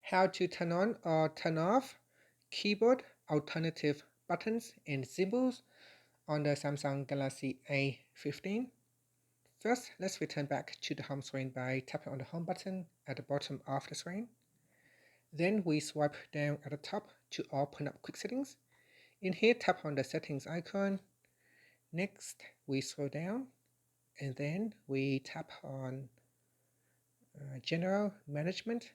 How to turn on or turn off keyboard alternative buttons and symbols on the Samsung Galaxy A15. First, let's return back to the home screen by tapping on the home button at the bottom of the screen. Then we swipe down at the top to open up quick settings. In here, tap on the settings icon. Next, we scroll down and then we tap on general management.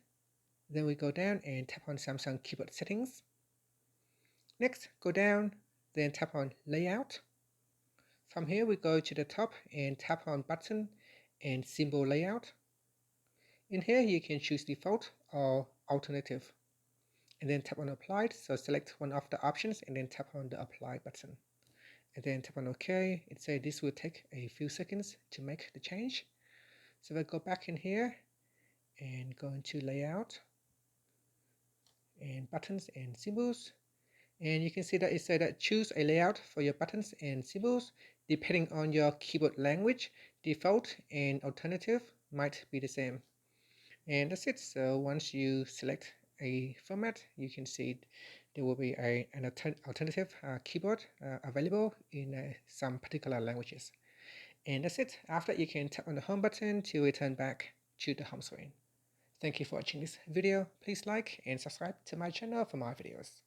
Then we go down and tap on Samsung keyboard settings. Next, go down, then tap on layout. From here, we go to the top and tap on button and symbol layout. In here, you can choose default or alternative, and then tap on applied. So select one of the options and then tap on the apply button, and then tap on OK. It says this will take a few seconds to make the change. So we'll go back in here and go into layout and buttons and symbols. And you can see that it said that choose a layout for your buttons and symbols depending on your keyboard language. Default and alternative might be the same. And that's it. So once you select a format, you can see there will be an alternative keyboard available in some particular languages. And that's it. After that, you can tap on the home button to return back to the home screen. Thank you for watching this video. Please like and subscribe to my channel for more videos.